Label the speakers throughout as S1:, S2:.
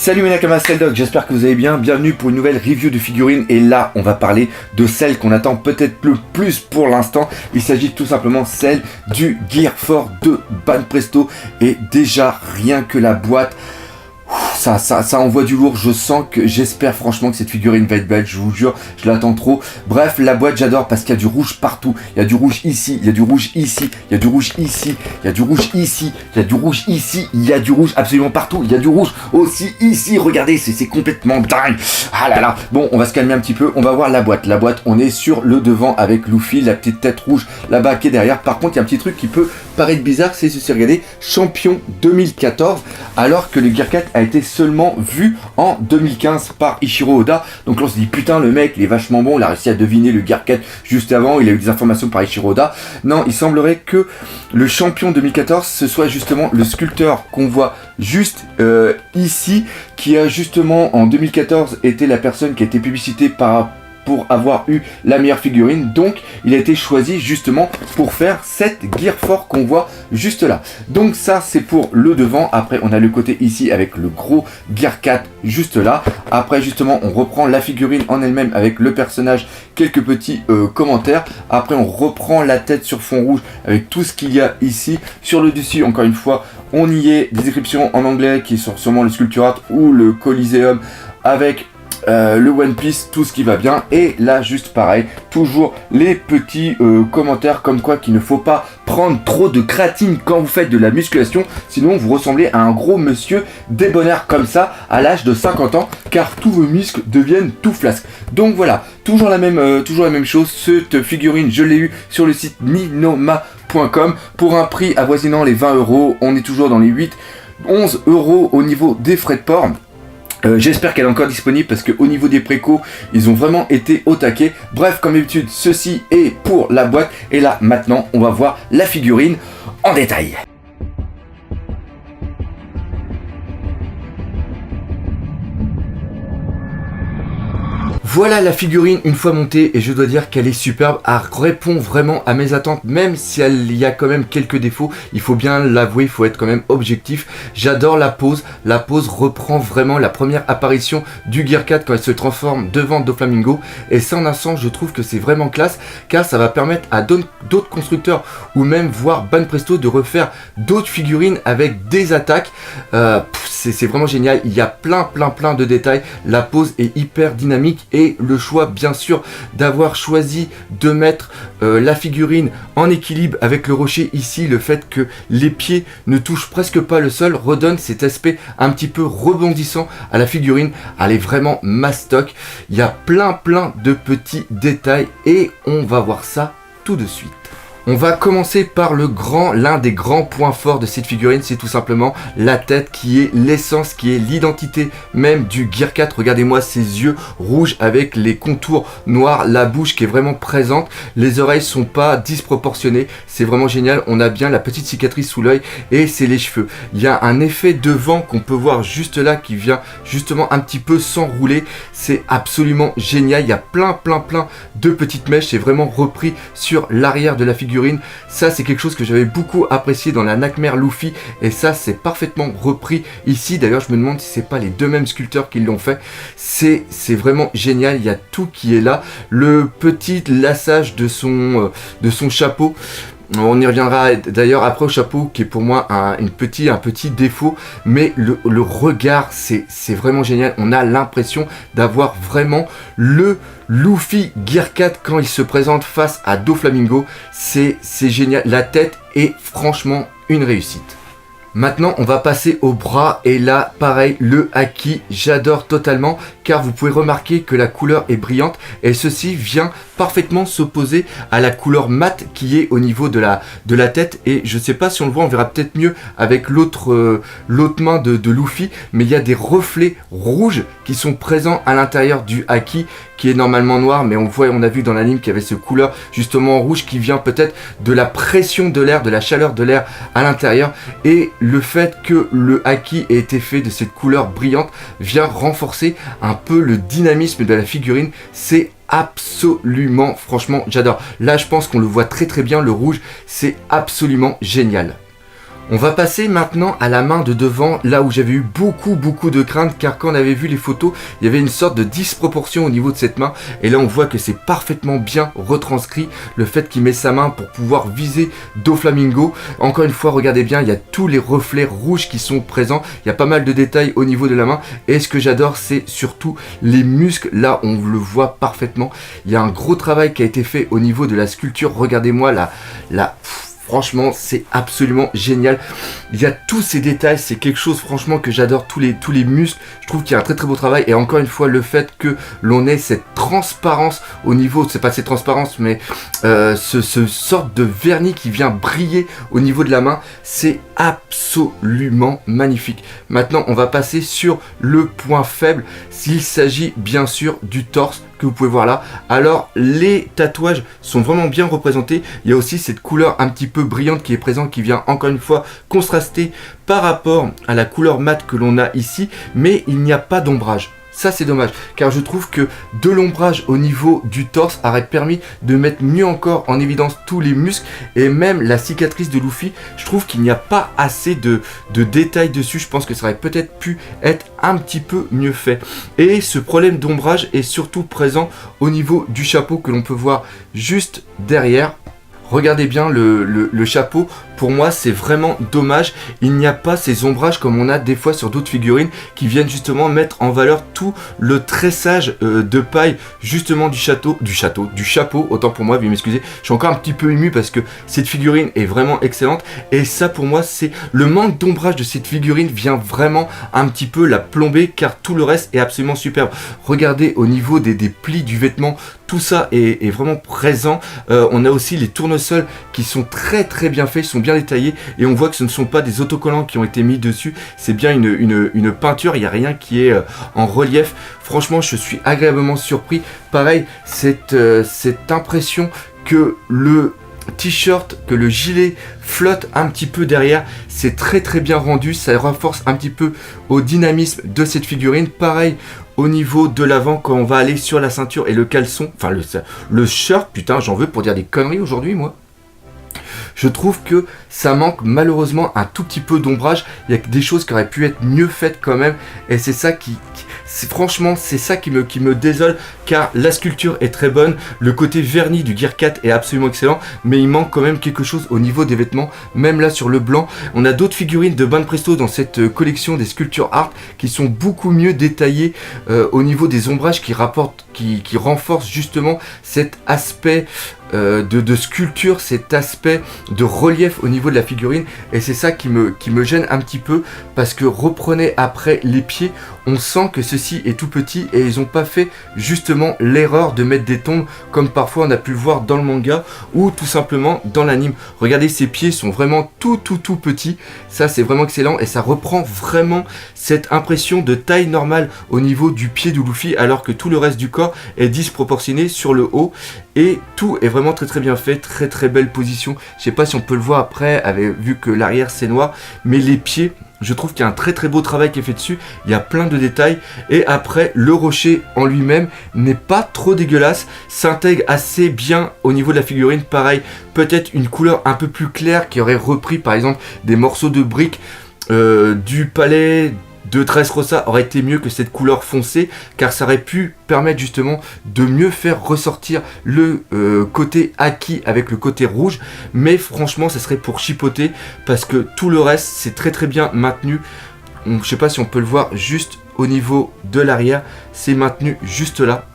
S1: Salut mes nakamas, c'est Doc, j'espère que vous allez bien, bienvenue pour une nouvelle review de figurines et là on va parler de celle qu'on attend peut-être le plus pour l'instant. Il s'agit tout simplement celle du Gear 4 de Banpresto et déjà rien que la boîte, ça envoie du lourd. Je sens que, j'espère franchement que cette figurine va être belle, je vous jure, je l'attends trop. Bref, la boîte j'adore parce qu'il y a du rouge partout. Il y a du rouge ici, il y a du rouge ici, il y a du rouge ici, il y a du rouge ici, il y a du rouge ici, il y a du rouge absolument partout. Il y a du rouge aussi ici, regardez, c'est complètement dingue. Ah là là, bon, on va se calmer un petit peu, on va voir la boîte. La boîte, on est sur le devant avec Luffy, la petite tête rouge là-bas qui est derrière. Par contre, il y a un petit truc qui peut paraître bizarre, c'est ceci, regardez, champion 2014, alors que le Gear 4 a été seulement vu en 2015 par Ichiro Oda. Donc là on se dit putain, le mec il est vachement bon, il a réussi à deviner le Gear 4 juste avant, il a eu des informations par Ichiro Oda. Non, il semblerait que le champion 2014 ce soit justement le sculpteur qu'on voit juste ici, qui a justement en 2014 été la personne qui a été publicitée pour avoir eu la meilleure figurine. Donc il a été choisi justement pour faire cette Gear 4 qu'on voit juste là. Donc ça c'est pour le devant. Après on a le côté ici avec le gros Gear 4 juste là. Après justement on reprend la figurine en elle-même avec le personnage, quelques petits commentaires. Après on reprend la tête sur fond rouge avec tout ce qu'il y a ici. Sur le dessus encore une fois on y est, des descriptions en anglais qui sont sûrement le Sculpture Art ou le Coliseum avec le One Piece, tout ce qui va bien. Et là juste pareil, toujours les petits commentaires comme quoi qu'il ne faut pas prendre trop de créatine quand vous faites de la musculation, sinon vous ressemblez à un gros monsieur débonnaire comme ça à l'âge de 50 ans, car tous vos muscles deviennent tout flasques. Donc voilà, toujours la même chose. Cette figurine je l'ai eu sur le site ninoma.com pour un prix avoisinant les 20 €. On est toujours dans les 11 € au niveau des frais de port. J'espère qu'elle est encore disponible parce qu'au niveau des précos, ils ont vraiment été au taquet. Bref, comme d'habitude, ceci est pour la boîte. Et là, maintenant, on va voir la figurine en détail. Voilà la figurine une fois montée et je dois dire qu'elle est superbe, elle répond vraiment à mes attentes, même si il y a quand même quelques défauts, il faut bien l'avouer, il faut être quand même objectif. J'adore la pose reprend vraiment la première apparition du Gear 4 quand elle se transforme devant Doflamingo, et ça en un sens je trouve que c'est vraiment classe, car ça va permettre à d'autres constructeurs ou même voire Banpresto de refaire d'autres figurines avec des attaques. C'est vraiment génial, il y a plein de détails, la pose est hyper dynamique. Et le choix bien sûr d'avoir choisi de mettre la figurine en équilibre avec le rocher ici, le fait que les pieds ne touchent presque pas le sol redonne cet aspect un petit peu rebondissant à la figurine. Elle est vraiment mastoc, il y a plein de petits détails et on va voir ça tout de suite. On va commencer par l'un des grands points forts de cette figurine, c'est tout simplement la tête qui est l'essence, qui est l'identité même du Gear 4. Regardez-moi ces yeux rouges avec les contours noirs, la bouche qui est vraiment présente, les oreilles sont pas disproportionnées, c'est vraiment génial. On a bien la petite cicatrice sous l'œil et c'est les cheveux. Il y a un effet de vent qu'on peut voir juste là qui vient justement un petit peu s'enrouler, c'est absolument génial. Il y a plein de petites mèches, c'est vraiment repris sur l'arrière de la figurine. Ça c'est quelque chose que j'avais beaucoup apprécié dans la Nightmare Luffy et ça c'est parfaitement repris ici. D'ailleurs je me demande si c'est pas les deux mêmes sculpteurs qui l'ont fait. C'est vraiment génial, il y a tout qui est là. Le petit lassage de son chapeau, on y reviendra d'ailleurs après au chapeau qui est pour moi un petit défaut, mais le regard c'est vraiment génial. On a l'impression d'avoir vraiment le Luffy Gear 4 quand il se présente face à Doflamingo. C'est génial, la tête est franchement une réussite. Maintenant on va passer au bras et là pareil, le haki j'adore totalement car vous pouvez remarquer que la couleur est brillante et ceci vient parfaitement s'opposer à la couleur mate qui est au niveau de la tête. Et je sais pas si on le voit, on verra peut-être mieux avec l'autre main de Luffy, mais il y a des reflets rouges qui sont présents à l'intérieur du haki qui est normalement noir, mais on a vu dans l'anime qu'il y avait ce couleur justement rouge qui vient peut-être de la pression de l'air, de la chaleur de l'air à l'intérieur, et le fait que le haki ait été fait de cette couleur brillante vient renforcer un peu le dynamisme de la figurine. C'est absolument, franchement j'adore. Là je pense qu'on le voit très bien, le rouge, c'est absolument génial. On va passer maintenant à la main de devant, là où j'avais eu beaucoup de crainte, car quand on avait vu les photos, il y avait une sorte de disproportion au niveau de cette main, et là on voit que c'est parfaitement bien retranscrit, le fait qu'il met sa main pour pouvoir viser Doflamingo. Encore une fois, regardez bien, il y a tous les reflets rouges qui sont présents, il y a pas mal de détails au niveau de la main, et ce que j'adore, c'est surtout les muscles, là on le voit parfaitement, il y a un gros travail qui a été fait au niveau de la sculpture, regardez-moi la franchement, c'est absolument génial. Il y a tous ces détails, c'est quelque chose franchement que j'adore, tous les muscles. Je trouve qu'il y a un très beau travail. Et encore une fois, le fait que l'on ait cette transparence au niveau, c'est pas cette transparence, mais ce sorte de vernis qui vient briller au niveau de la main, c'est absolument magnifique. Maintenant, on va passer sur le point faible, s'il s'agit bien sûr du torse, que vous pouvez voir là. Alors les tatouages sont vraiment bien représentés, il y a aussi cette couleur un petit peu brillante qui est présente, qui vient encore une fois contraster par rapport à la couleur mate que l'on a ici, mais il n'y a pas d'ombrage. Ça c'est dommage, car je trouve que de l'ombrage au niveau du torse aurait permis de mettre mieux encore en évidence tous les muscles, et même la cicatrice de Luffy, je trouve qu'il n'y a pas assez de détails dessus. Je pense que ça aurait peut-être pu être un petit peu mieux fait. Et ce problème d'ombrage est surtout présent au niveau du chapeau que l'on peut voir juste derrière. Regardez bien le chapeau, pour moi c'est vraiment dommage, il n'y a pas ces ombrages comme on a des fois sur d'autres figurines qui viennent justement mettre en valeur tout le tressage de paille justement du chapeau, autant pour moi, veuillez m'excuser, je suis encore un petit peu ému parce que cette figurine est vraiment excellente, et ça pour moi c'est le manque d'ombrage de cette figurine vient vraiment un petit peu la plomber, car tout le reste est absolument superbe. Regardez au niveau des plis du vêtement, tout ça est vraiment présent. On a aussi les tournesols qui sont très bien faits, ils sont bien détaillés, et on voit que ce ne sont pas des autocollants qui ont été mis dessus, c'est bien une peinture, il n'y a rien qui est en relief. Franchement, je suis agréablement surpris. Pareil, cette impression que le t-shirt, que le gilet flotte un petit peu derrière, c'est très bien rendu, ça renforce un petit peu au dynamisme de cette figurine. Pareil au niveau de l'avant, quand on va aller sur la ceinture et le caleçon, enfin le shirt, putain j'en veux pour dire des conneries aujourd'hui moi. Je trouve que ça manque malheureusement un tout petit peu d'ombrage, il y a des choses qui auraient pu être mieux faites quand même, et c'est ça franchement c'est ça qui me désole, car la sculpture est très bonne, le côté verni du Gear 4 est absolument excellent, mais il manque quand même quelque chose au niveau des vêtements. Même là sur le blanc, on a d'autres figurines de Ban Presto dans cette collection des sculptures art qui sont beaucoup mieux détaillées au niveau des ombrages, qui renforcent justement cet aspect de sculpture, cet aspect de relief au niveau de la figurine, et c'est ça qui me gêne un petit peu, parce que reprenez après les pieds, on sent que ceci est tout petit, et ils n'ont pas fait justement l'erreur de mettre des tombes comme parfois on a pu le voir dans le manga ou tout simplement dans l'anime. Regardez, ces pieds sont vraiment tout petits, ça c'est vraiment excellent, et ça reprend vraiment cette impression de taille normale au niveau du pied de Luffy, alors que tout le reste du corps est disproportionné sur le haut, et tout est vraiment très bien fait, très belle position. Je sais pas si on peut le voir après, vu que l'arrière c'est noir, mais les pieds, je trouve qu'il y a un très beau travail qui est fait dessus, il y a plein de détails, et après le rocher en lui-même n'est pas trop dégueulasse, s'intègre assez bien au niveau de la figurine. Pareil, peut-être une couleur un peu plus claire qui aurait repris par exemple des morceaux de briques du palais de Dressrosa aurait été mieux que cette couleur foncée, car ça aurait pu permettre justement de mieux faire ressortir le côté acquis avec le côté rouge, mais franchement ça serait pour chipoter, parce que tout le reste c'est très bien maintenu. Je sais pas si on peut le voir juste au niveau de l'arrière, c'est maintenu juste là,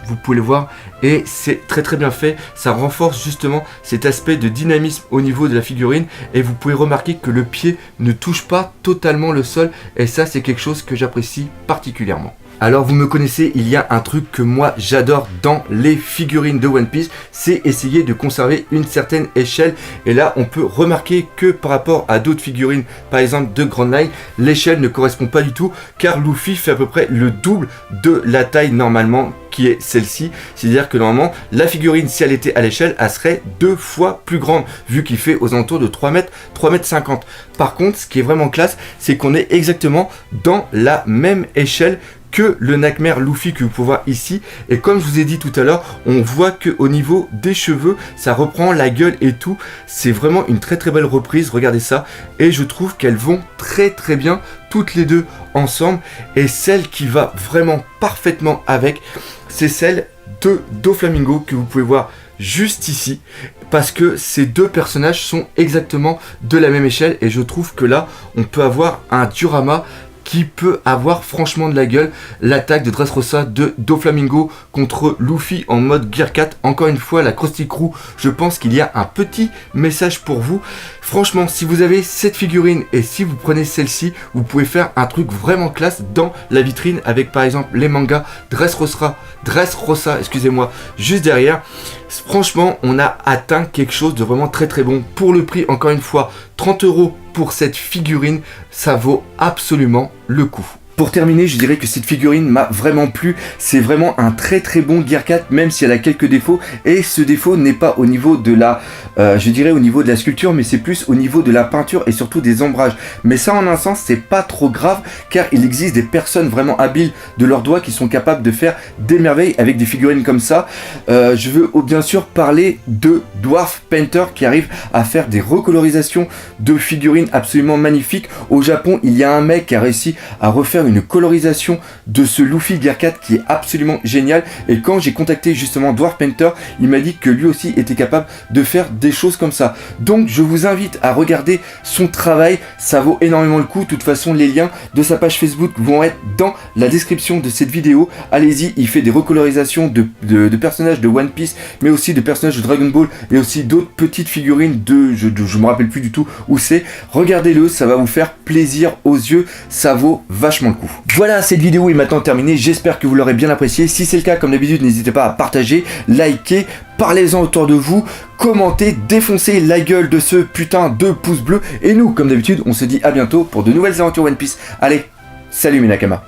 S1: vous pouvez le voir, et c'est très bien fait. Ça renforce justement cet aspect de dynamisme au niveau de la figurine, et vous pouvez remarquer que le pied ne touche pas totalement le sol, et ça c'est quelque chose que j'apprécie particulièrement. Alors vous me connaissez, il y a un truc que moi j'adore dans les figurines de One Piece, c'est essayer de conserver une certaine échelle, et là on peut remarquer que par rapport à d'autres figurines, par exemple de Grand Line, l'échelle ne correspond pas du tout, car Luffy fait à peu près le double de la taille normalement qui est celle-ci. C'est-à-dire que normalement, la figurine, si elle était à l'échelle, elle serait 2 fois plus grande, vu qu'il fait aux alentours de 3 mètres, 3 mètres 50. Par contre, ce qui est vraiment classe, c'est qu'on est exactement dans la même échelle que le Nightmare Luffy que vous pouvez voir ici. Et comme je vous ai dit tout à l'heure, on voit que au niveau des cheveux, ça reprend la gueule et tout. C'est vraiment une très très belle reprise, regardez ça. Et je trouve qu'elles vont très très bien toutes les deux ensemble. Et celle qui va vraiment parfaitement avec, c'est celle de Doflamingo que vous pouvez voir juste ici, parce que ces deux personnages sont exactement de la même échelle. Et je trouve que là, on peut avoir un diorama qui peut avoir franchement de la gueule. L'attaque de Dressrosa de Doflamingo contre Luffy en mode Gear 4. Encore une fois, la Krusty Crew, je pense qu'il y a un petit message pour vous. Franchement, si vous avez cette figurine et si vous prenez celle-ci, vous pouvez faire un truc vraiment classe dans la vitrine avec par exemple les mangas Dressrosa, excusez-moi, juste derrière. Franchement, on a atteint quelque chose de vraiment très très bon. Pour le prix, encore une fois, 30 € pour cette figurine, ça vaut absolument le coup. Pour terminer, je dirais que cette figurine m'a vraiment plu. C'est vraiment un très très bon Gear 4, même si elle a quelques défauts. Et ce défaut n'est pas au niveau de la, je dirais au niveau de la sculpture, mais c'est plus au niveau de la peinture et surtout des ombrages. Mais ça, en un sens, c'est pas trop grave, car il existe des personnes vraiment habiles de leurs doigts qui sont capables de faire des merveilles avec des figurines comme ça. Je veux bien sûr parler de Dwarf Painter qui arrive à faire des recolorisations de figurines absolument magnifiques. Au Japon, il y a un mec qui a réussi à refaire une colorisation de ce Luffy Gear 4 qui est absolument génial. Et quand j'ai contacté justement Dwarf Painter, il m'a dit que lui aussi était capable de faire des choses comme ça. Donc je vous invite à regarder son travail, ça vaut énormément le coup. De toute façon, les liens de sa page Facebook vont être dans la description de cette vidéo. Allez-y, il fait des recolorisations de personnages de One Piece, mais aussi de personnages de Dragon Ball et aussi d'autres petites figurines je me rappelle plus du tout où c'est. Regardez-le, ça va vous faire plaisir aux yeux, ça vaut vachement le coup. Voilà, cette vidéo est maintenant terminée, j'espère que vous l'aurez bien appréciée. Si c'est le cas, comme d'habitude, n'hésitez pas à partager, liker, parlez-en autour de vous, commentez, défoncez la gueule de ce putain de pouce bleu. Et nous, comme d'habitude, on se dit à bientôt pour de nouvelles aventures One Piece. Allez, salut mes Nakamas.